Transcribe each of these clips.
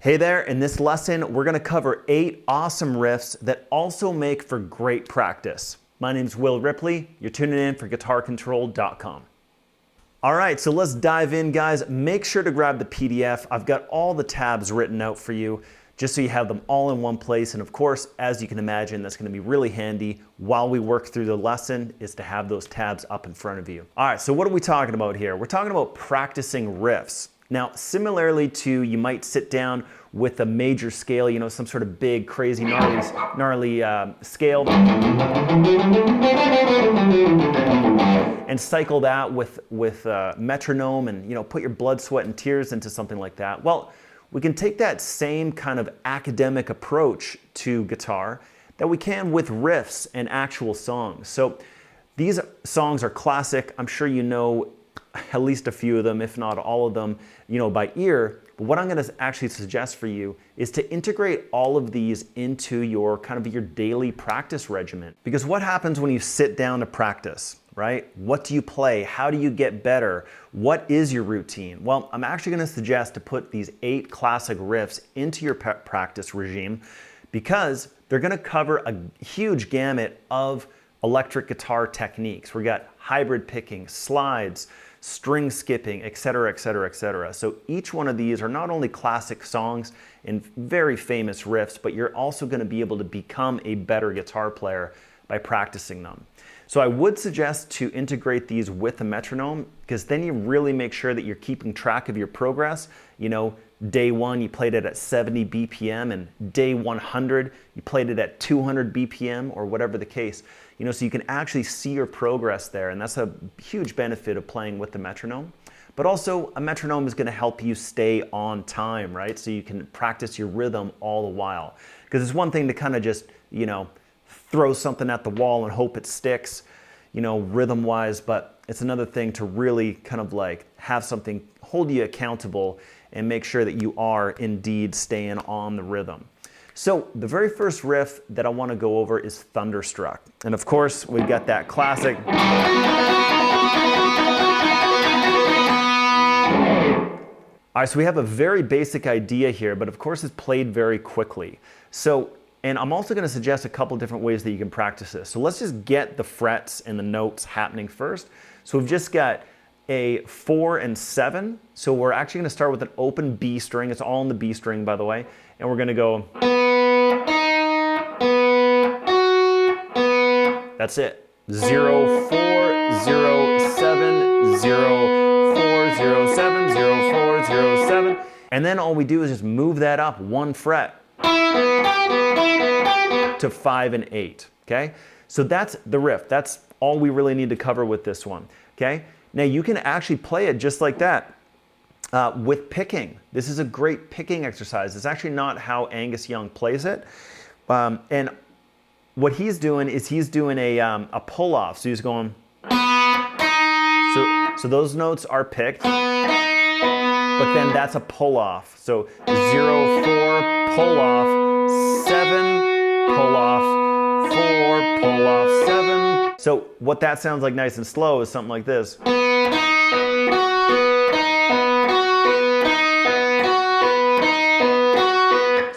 Hey there, in this lesson, we're gonna cover 8 awesome riffs that also make for great practice. My name's Will Ripley, you're tuning in for GuitarControl.com. All right, so let's dive in, guys. Make sure to grab the PDF. I've got all the tabs written out for you, just so you have them all in one place. And of course, as you can imagine, that's gonna be really handy while we work through the lesson, is to have those tabs up in front of you. All right, so what are we talking about here? We're talking about practicing riffs. Now, similarly to, you might sit down with a major scale, you know, some sort of big, crazy, gnarly scale, and cycle that with metronome, and, you know, put your blood, sweat, and tears into something like that. Well, we can take that same kind of academic approach to guitar that we can with riffs and actual songs. So these songs are classic. I'm sure you know at least a few of them, if not all of them, you know, by ear. But what I'm going to actually suggest for you is to integrate all of these into your kind of your daily practice regimen. Because what happens when you sit down to practice, right? What do you play? How do you get better? What is your routine? Well, I'm actually going to suggest to put these 8 classic riffs into your practice regime, because they're going to cover a huge gamut of electric guitar techniques. We got hybrid picking, slides, string skipping, etc., etc., etc. So each one of these are not only classic songs and very famous riffs, but you're also going to be able to become a better guitar player by practicing them. So I would suggest to integrate these with a metronome, because then you really make sure that you're keeping track of your progress. You know, day 1 you played it at 70 BPM, and day 100 you played it at 200 BPM, or whatever the case. You know, so you can actually see your progress there, and that's a huge benefit of playing with the metronome. But also, a metronome is going to help you stay on time, right? So you can practice your rhythm all the while. Because it's one thing to kind of just, you know, throw something at the wall and hope it sticks, you know, rhythm-wise, but it's another thing to really kind of like have something hold you accountable and make sure that you are indeed staying on the rhythm. So the very first riff that I want to go over is Thunderstruck. And of course, we've got that classic. All right, so we have a very basic idea here, but of course it's played very quickly. So, and I'm also going to suggest a couple different ways that you can practice this. So let's just get the frets and the notes happening first. So we've just got a 4 and 7. So we're actually going to start with an open B string. It's all in the B string, by the way. And we're going to go. That's it. 0, 4, 0, 7, 0, 4, 0, 7, 0, 4, 0, 7. And then all we do is just move that up 1 fret to 5 and 8. Okay? So that's the riff. That's all we really need to cover with this one. Okay? Now you can actually play it just like that. With picking. This is a great picking exercise. It's actually not how Angus Young plays it. And what he's doing is he's doing a pull-off. So he's going. So those notes are picked, but then that's a pull-off. So 0, 4, pull-off, 7, pull-off, 4, pull-off, 7. So what that sounds like nice and slow is something like this.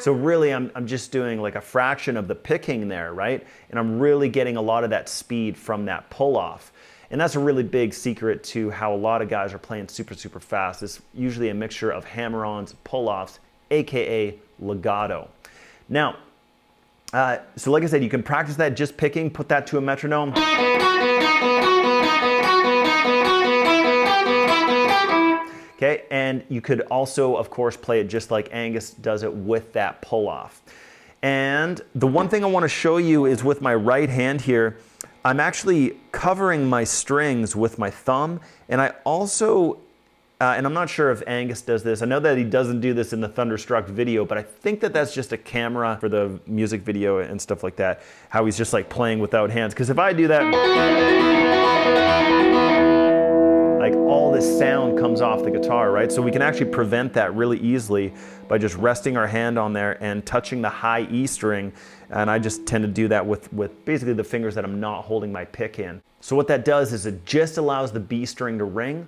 So really, I'm just doing like a fraction of the picking there, right? And I'm really getting a lot of that speed from that pull-off. And that's a really big secret to how a lot of guys are playing super, super fast. It's usually a mixture of hammer-ons, pull-offs, aka legato. Now, so like I said, you can practice that just picking, put that to a metronome. Okay, and you could also, of course, play it just like Angus does it with that pull-off. And the one thing I want to show you is with my right hand here, I'm actually covering my strings with my thumb, and I also, and I'm not sure if Angus does this. I know that he doesn't do this in the Thunderstruck video, but I think that that's just a camera for the music video and stuff like that, how he's just like playing without hands. Because if I do that, like all this sound comes off the guitar, right? So we can actually prevent that really easily by just resting our hand on there and touching the high E string. And I just tend to do that with basically the fingers that I'm not holding my pick in. So what that does is it just allows the B string to ring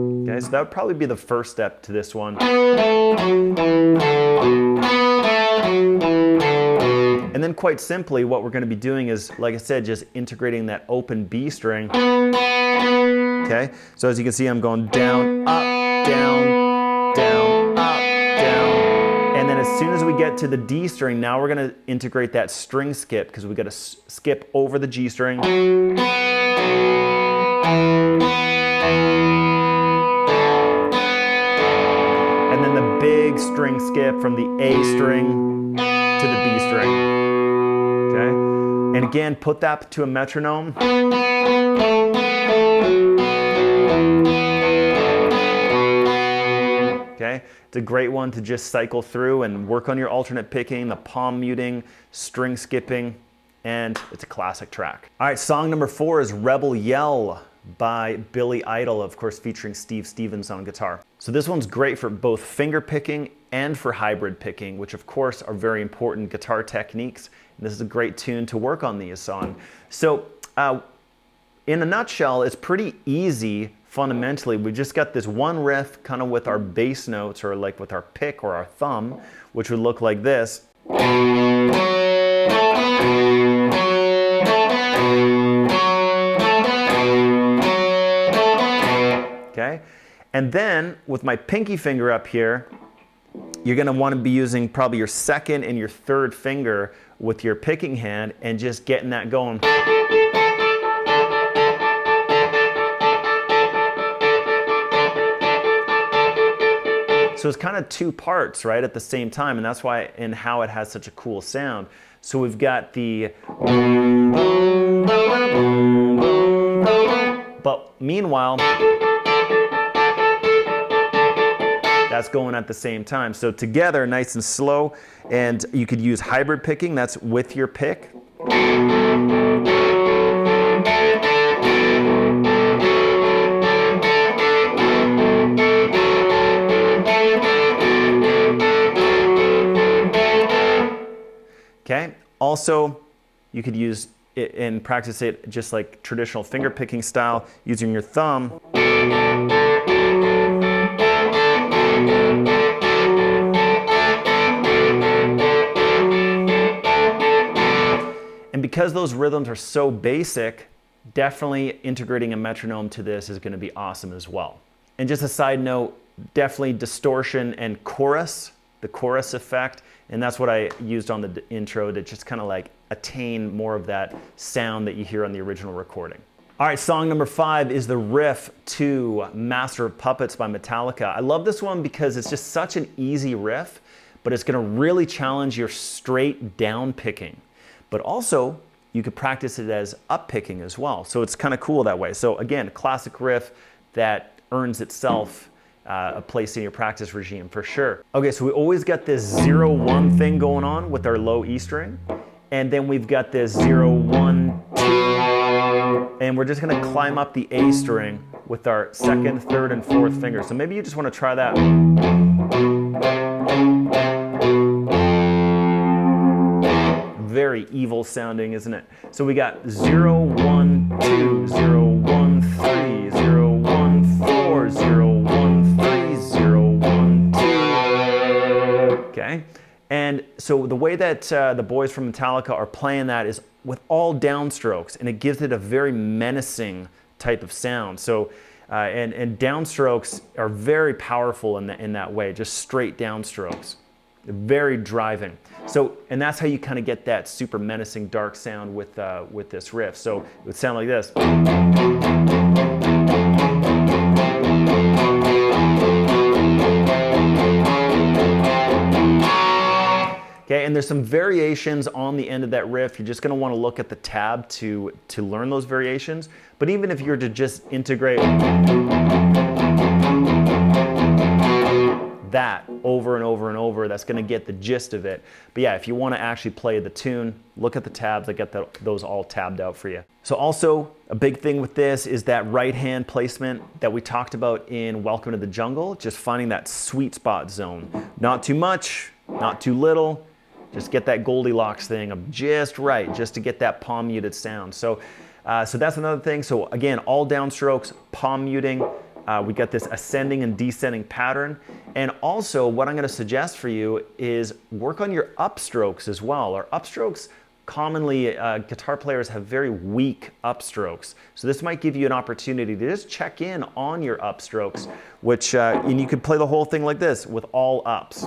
So that would probably be the first step to this one. And then quite simply, what we're going to be doing is, like I said, just integrating that open B string. Okay, so as you can see, I'm going down, up, down, down, up, down. And then as soon as we get to the D string, now we're going to integrate that string skip, because we got to skip over the G string. And then the big string skip from the A string to the B string. Okay? And again, put that to a metronome. Okay? It's a great one to just cycle through and work on your alternate picking, the palm muting, string skipping, and it's a classic track. All right, song number 4 is Rebel Yell by Billy Idol, of course featuring Steve Stevens on guitar. So this one's great for both finger picking and for hybrid picking, which of course are very important guitar techniques. And this is a great tune to work on these on. So in a nutshell, it's pretty easy fundamentally. We just got this one riff kind of with our bass notes, or like with our pick or our thumb, which would look like this. Okay, and then with my pinky finger up here, you're going to want to be using probably your second and your third finger with your picking hand and just getting that going. So it's kind of two parts, right, at the same time, and that's why and how it has such a cool sound. So we've got the, but meanwhile, that's going at the same time. So together, nice and slow, and you could use hybrid picking, that's with your pick. Okay, also you could use it and practice it just like traditional finger picking style, using your thumb. And because those rhythms are so basic, definitely integrating a metronome to this is going to be awesome as well. And just a side note, definitely distortion and chorus, the chorus effect, and that's what I used on the intro to just kind of like attain more of that sound that you hear on the original recording. All right, song number 5 is the riff to Master of Puppets by Metallica. I love this one because it's just such an easy riff, but it's going to really challenge your straight down picking. But also, you could practice it as up picking as well. So it's kind of cool that way. So again, a classic riff that earns itself a place in your practice regime for sure. Okay, so we always got this 0-1 thing going on with our low E string. And then we've got this 0-1-2. And we're just gonna climb up the A string with our second, third, and fourth finger. So maybe you just wanna try that. Very evil sounding, isn't it? So we got 0-1-2, 0-1-3, 0-1-4, 0-1-3, 0-1-2. Okay, and so the way that the boys from Metallica are playing that is with all downstrokes, and it gives it a very menacing type of sound. So, and downstrokes are very powerful in that way, just straight downstrokes. Very driving. So, and that's how you kind of get that super menacing dark sound with this riff. So it would sound like this. Okay, and there's some variations on the end of that riff. You're just going to want to look at the tab to learn those variations. But even if you were to just integrate that over and over and over, that's going to get the gist of it. But yeah, if you want to actually play the tune, look at the tabs. I get those all tabbed out for you. So also a big thing with this is that right hand placement that we talked about in Welcome to the Jungle, just finding that sweet spot zone. Not too much, not too little, just get that Goldilocks thing of just right, just to get that palm muted sound. So that's another thing. So again, all downstrokes, palm muting, We got this ascending and descending pattern. And also what I'm going to suggest for you is work on your upstrokes as well. Our upstrokes, commonly guitar players have very weak upstrokes. So this might give you an opportunity to just check in on your upstrokes, which, and you could play the whole thing like this with all ups.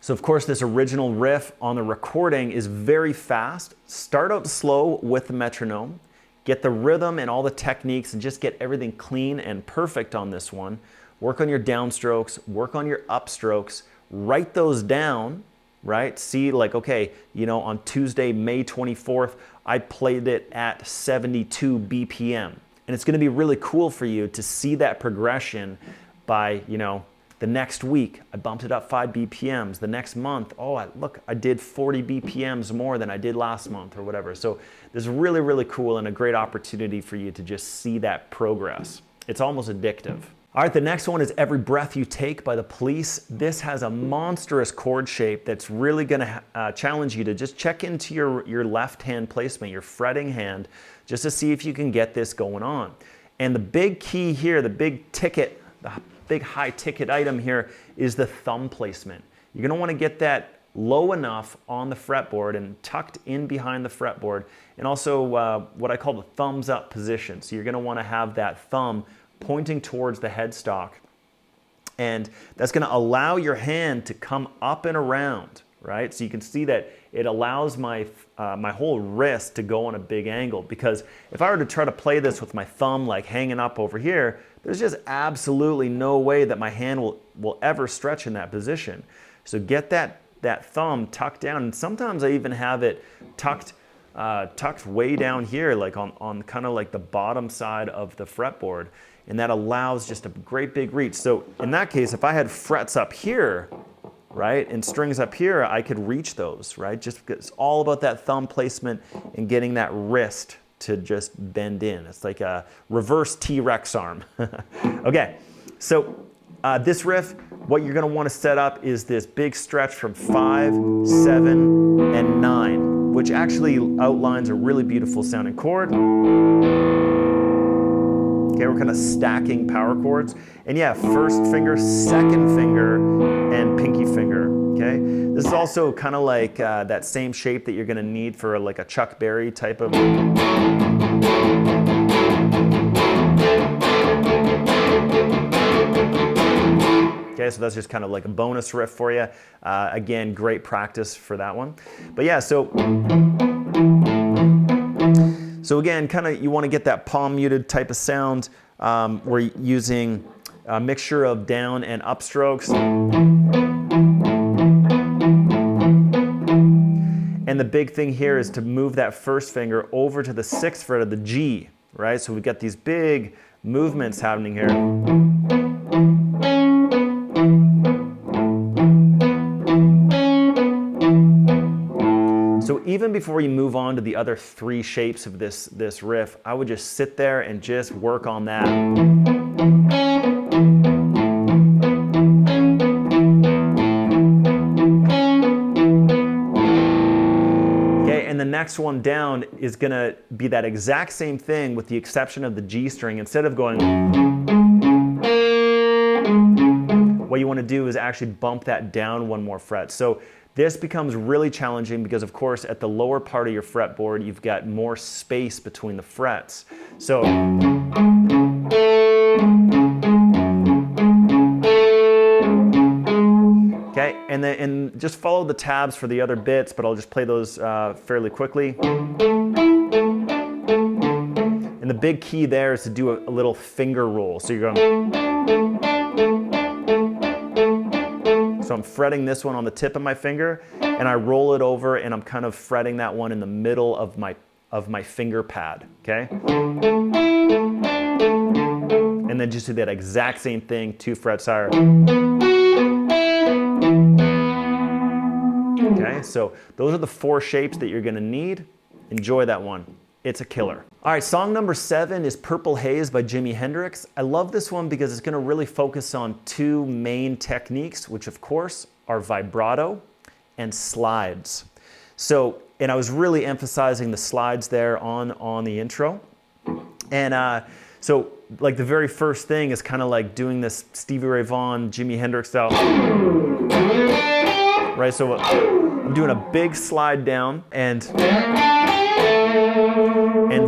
So of course this original riff on the recording is very fast. Start out slow with the metronome, get the rhythm and all the techniques and just get everything clean and perfect on this one. Work on your downstrokes, work on your upstrokes, write those down, right? See like, okay, you know, on Tuesday, May 24th, I played it at 72 BPM. And it's gonna be really cool for you to see that progression by, you know, the next week, I bumped it up 5 BPMs. The next month, oh, look, I did 40 BPMs more than I did last month or whatever. So this is really, really cool and a great opportunity for you to just see that progress. It's almost addictive. All right, the next one is Every Breath You Take by The Police. This has a monstrous chord shape that's really gonna challenge you to just check into your left hand placement, your fretting hand, just to see if you can get this going on. And the big key here, the big ticket, the big high ticket item here is the thumb placement. You're gonna wanna get that low enough on the fretboard and tucked in behind the fretboard, and also what I call the thumbs up position. So you're gonna wanna have that thumb pointing towards the headstock, and that's gonna allow your hand to come up and around, right? So you can see that it allows my whole wrist to go on a big angle, because if I were to try to play this with my thumb like hanging up over here, there's just absolutely no way that my hand will ever stretch in that position. So get that thumb tucked down, and sometimes I even have it tucked way down here, like on kind of like the bottom side of the fretboard, and that allows just a great big reach. So in that case, if I had frets up here, right, and strings up here, I could reach those, right? Just because it's all about that thumb placement and getting that wrist to just bend in. It's like a reverse T-Rex arm. Okay, so this riff, what you're gonna wanna set up is this big stretch from 5, 7, and 9, which actually outlines a really beautiful sounding chord. Okay, we're kind of stacking power chords. And yeah, first finger, second finger, and pinky finger, okay? This is also kind of like that same shape that you're gonna need for like a Chuck Berry type of... Okay, so that's just kind of like a bonus riff for you. Again, great practice for that one. But yeah, so again, kind of you want to get that palm muted type of sound. We're using a mixture of down and upstrokes. And the big thing here is to move that first finger over to the 6th fret of the G, right? So we've got these big movements happening here. So even before you move on to the other 3 shapes of this riff, I would just sit there and just work on that. Okay, and the next one down is gonna be that exact same thing with the exception of the G string. Instead of going, what you wanna do is actually bump that down 1 more fret. So this becomes really challenging because, of course, at the lower part of your fretboard, you've got more space between the frets. So, okay, and just follow the tabs for the other bits, but I'll just play those fairly quickly. And the big key there is to do a little finger roll. So you're going... So I'm fretting this one on the tip of my finger, and I roll it over, and I'm kind of fretting that one in the middle of my finger pad, okay? And then just do that exact same thing, 2 frets higher. Okay, so those are the 4 shapes that you're gonna need. Enjoy that one. It's a killer. All right, song number 7 is Purple Haze by Jimi Hendrix. I love this one because it's gonna really focus on 2 main techniques, which of course are vibrato and slides. So, and I was really emphasizing the slides there on the intro. And so like the very first thing is kind of like doing this Stevie Ray Vaughan, Jimi Hendrix style. Right, so I'm doing a big slide down and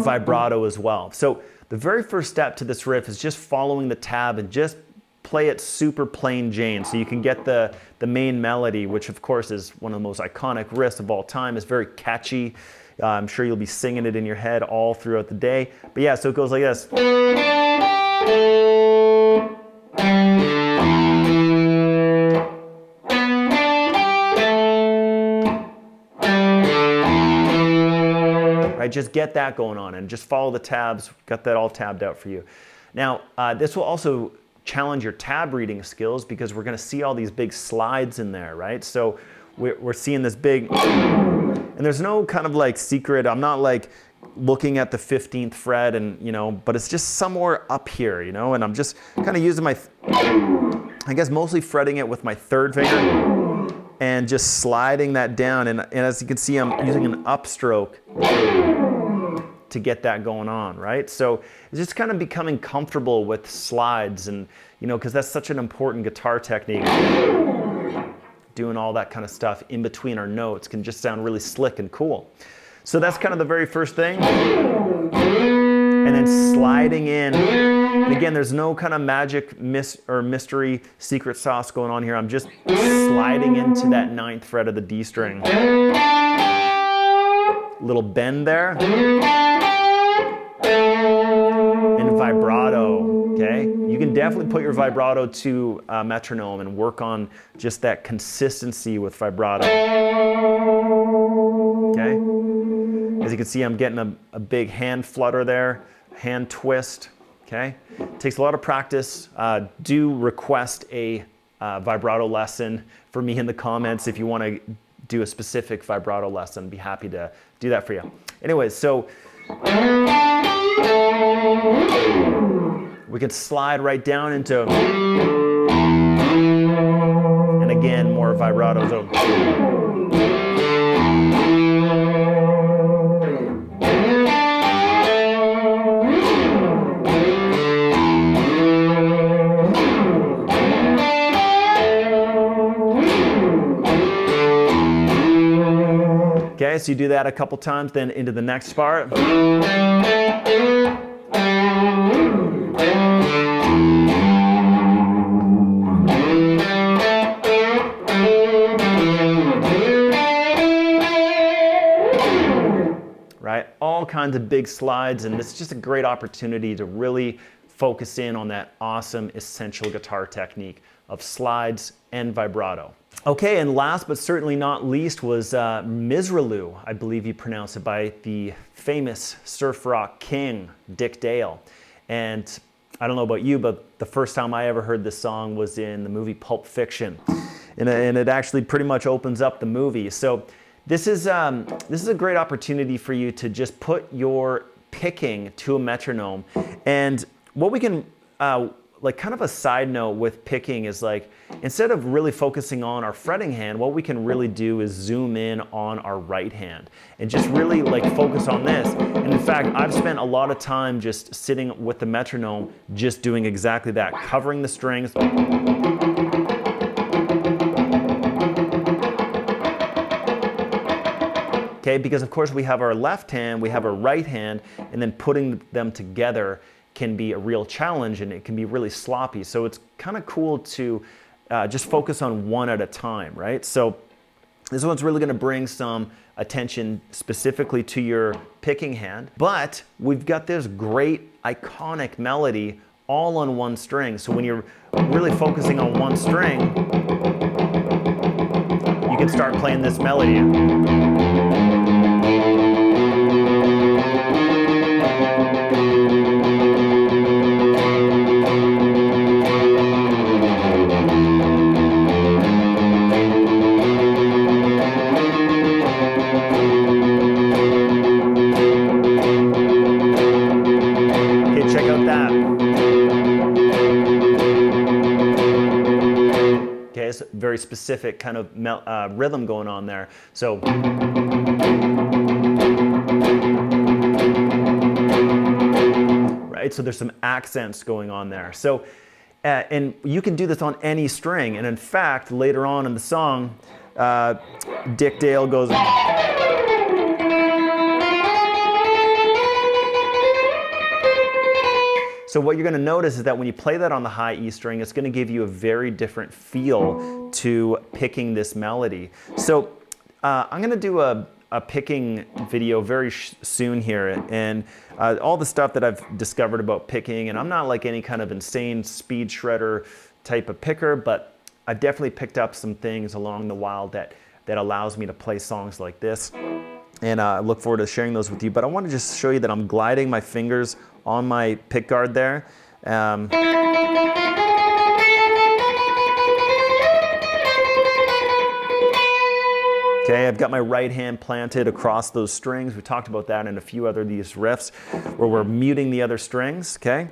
vibrato as well. So the very first step to this riff is just following the tab and just play it super plain Jane so you can get the main melody, which of course is one of the most iconic riffs of all time. It's very catchy. I'm sure you'll be singing it in your head all throughout the day. But yeah, so it goes like this. Right, just get that going on and just follow the tabs. Got that all tabbed out for you. Now, this will also challenge your tab reading skills because we're going to see all these big slides in there, right? So we're seeing this big, and there's no kind of like secret. I'm not like looking at the 15th fret and, you know, but it's just somewhere up here, you know, and I'm just kind of using my, I guess mostly fretting it with my 3rd finger and just sliding that down. And as you can see, I'm using an upstroke to get that going on, right? So it's just kind of becoming comfortable with slides and, you know, because that's such an important guitar technique. Doing all that kind of stuff in between our notes can just sound really slick and cool. So that's kind of the very first thing. And then sliding in. And again, there's no kind of magic mystery secret sauce going on here. I'm just sliding into that 9th fret of the D string. Little bend there. And vibrato, okay? You can definitely put your vibrato to metronome and work on just that consistency with vibrato, okay? As you can see, I'm getting a big hand flutter there, hand twist, okay? It takes a lot of practice. Do request a vibrato lesson for me in the comments if you want to do a specific vibrato lesson. Be happy to do that for you. Anyways, so we can slide right down into, and again, more vibrato. So, okay, so you do that a couple times, then into the next part. Right, all kinds of big slides, and this is just a great opportunity to really focus in on that awesome essential guitar technique of slides and vibrato. Okay, and last but certainly not least was Misirlou, I believe you pronounce it, by the famous surf rock king, D.Dale. And I don't know about you, but the first time I ever heard this song was in the movie Pulp Fiction. And it actually pretty much opens up the movie. So this is a great opportunity for you to just put your picking to a metronome. And what we can, like kind of a side note with picking is like, instead of really focusing on our fretting hand, what we can really do is zoom in on our right hand and just really like focus on this. And in fact, I've spent a lot of time just sitting with the metronome, just doing exactly that, covering the strings. Okay, because of course we have our left hand, we have our right hand, and then putting them together can be a real challenge and it can be really sloppy. So it's kind of cool to just focus on one at a time, right? So this one's really gonna bring some attention specifically to your picking hand, but we've got this great iconic melody all on one string. So when you're really focusing on one string, you can start playing this melody. okay? It's a very specific kind of rhythm going on there. So, right, so there's some accents going on there. So, and you can do this on any string, and in fact, later on in the song, D.Dale goes, so what you're going to notice is that when you play that on the high E string, it's going to give you a very different feel to picking this melody. So I'm going to do a picking video very soon here, and all the stuff that I've discovered about picking, and I'm not like any kind of insane speed shredder type of picker, but I've definitely picked up some things along the while that allows me to play songs like this. And I look forward to sharing those with you. But I want to just show you that I'm gliding my fingers on my pick guard there. Okay, I've got my right hand planted across those strings. We talked about that in a few other of these riffs where we're muting the other strings, okay?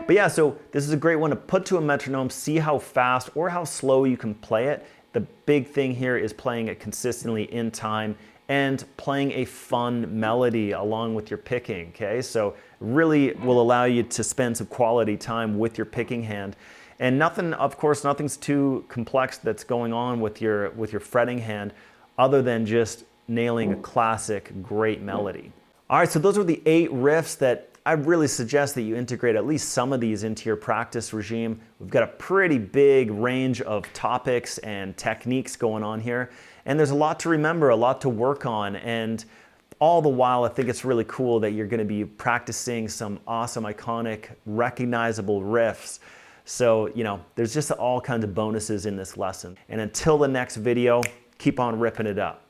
But yeah, so this is a great one to put to a metronome, see how fast or how slow you can play it. The big thing here is playing it consistently in time and playing a fun melody along with your picking, okay? So really will allow you to spend some quality time with your picking hand. And nothing, of course, nothing's too complex that's going on with your fretting hand other than just nailing a classic, great melody. All right, so those are the 8 riffs that I really suggest that you integrate at least some of these into your practice regime. We've got a pretty big range of topics and techniques going on here, and there's a lot to remember, a lot to work on, and all the while I think it's really cool that you're going to be practicing some awesome, iconic, recognizable riffs. So, you know, there's just all kinds of bonuses in this lesson. And until the next video, keep on ripping it up.